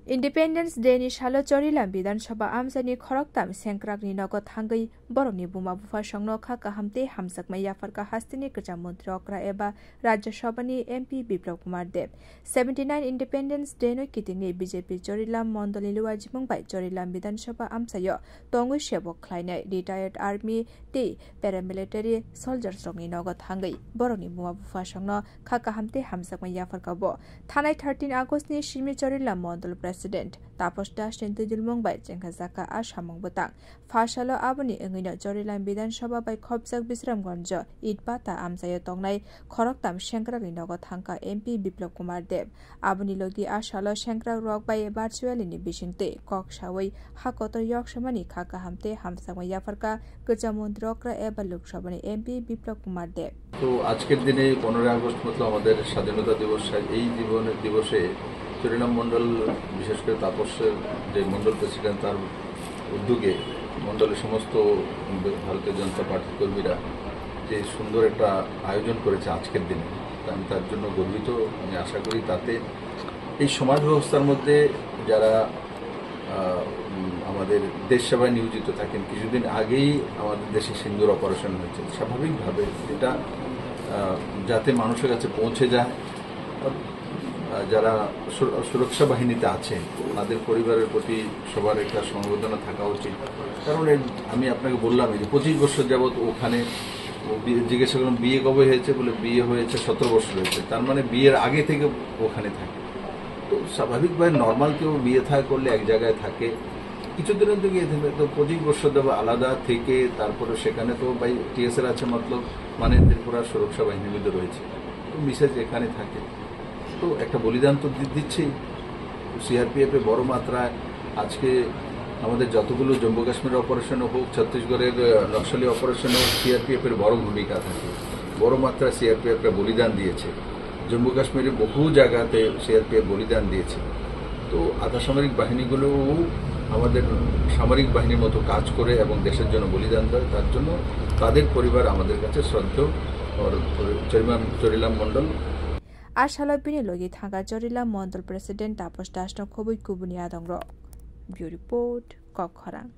Independence Day ni shalo Chorilam Bidansabha Amsani Khoroktam Senkrakni Nogot Hangai Boroni Buma Bufa Shongno Khaka Hamte Hamsak Maya Farka Hastini Kajamuntri Okra Eba Rajya Sabhani MP Biplab Kumar Deb 79 Independence Day no Kitingni BJP Chorilam Mondoliluwa Jimungbai Chorilam Bidansabha Amsayo Tongwi Shebok Klainai Retired Army Te Paramilitary Soldiers Rongni Nogot Hangai Boroni Buma Bufa Shongno Khaka Hamte Hamsak Maya Farka Bo Thanai 13 August ni Shimi Chorilam Mondol President Tapos Das Nintu Dilmung by Jenkazaka Ashamong Butang. Fashalo Abuni Engino Chorilam Bidan Shaba by Kopzak Bisram Gonjo, Eid Pata Amsayo Tongnai, Koroktam Shankra Nogot Hanka MP Biplab Kumar Deb. Abuni Logi Ashalo Shankra Rock by a Bartuel in Bishinte, Kok Shaway, Hakoto York Shamani Kaka Hamte, Hamsama Yafarka, Gujamund Rokra Eba Luk Shabani MP Biplab Kumar Deb. তো আজকের দিনে 15 August মতলব আমাদের স্বাধীনতা দিবস এই দিবসে চরিলাম মন্ডল বিশেষ করে তাপসের যে মন্ডল প্রেসিডেন্ট তার উদ্যোগে মন্ডলের সমস্ত ভারতীয় জনতা পার্টির কর্মীরা যে সুন্দর একটা আয়োজন করেছে আজকের দিনে আমি তার জন্য গর্বিত আমি আশা করি তাতে এই সমাজ ব্যবস্থার মধ্যে যারা আমাদের দেশ সেবায় নিয়োজিত থাকেন কিছুদিন আগেই আমাদের দেশে সিন্দুর অপারেশন হয়েছে স্বাভাবিকভাবে এটা যাতে মানুষের কাছে পৌঁছে যায় যারা সুরক্ষা বাহিনীতে আছেন তাদের পরিবারের প্রতি সবার একটা সমবেদনা থাকা উচিত কারণ আমি আপনাকে বললাম যে 25 বছর যাবত ওখানে জিজ্ঞাসা করলাম বিয়ে কবে হয়েছে বলে বিয়ে হয়েছে 17 বছর হয়েছে তার মানে বিয়ের আগে থেকে ওখানে থাকে তো স্বাভাবিকভাবে নর্মাল কেউ বিয়ে থা করলে এক জায়গায় থাকে কিছুদিনের দিকে তো 25 বছর দেওয়া আলাদা থেকে তারপরে সেখানে তো বাই টিএসএর আছে মতলব মানে ত্রিপুরা সুরক্ষা বাহিনীর মধ্যে রয়েছে তো মিসেজ এখানে থাকে তো একটা বলিদান তো দিচ্ছি সিআরপিএফ এর বড় মাত্রায় আজকে আমাদের যতগুলো জম্মু কাশ্মীর অপারেশন হোক ছত্তিশগড়ের নকশালি অপারেশন হোক সিআরপিএফ এর বড় ভূমিকা থাকে বড় মাত্রায় সিআরপিএফ এর বলিদান দিয়েছে জম্মু কাশ্মীরে বহু জায়গাতে সিআরপিএফ বলিদান দিয়েছে তো আধা সামরিক বাহিনীগুলো আমাদের সামরিক বাহিনীর মতো কাজ করে এবং দেশের জন্য বলিদান দেয় তার জন্য তাদের পরিবার আমাদের কাছে শ্রদ্ধেয় Charilam Mondal Ashala Bini Logi Thanga Chorilam Mondol President Tapos Das no Khobui Kubuni Adong Rock. Bureau Report, Kokkhorang.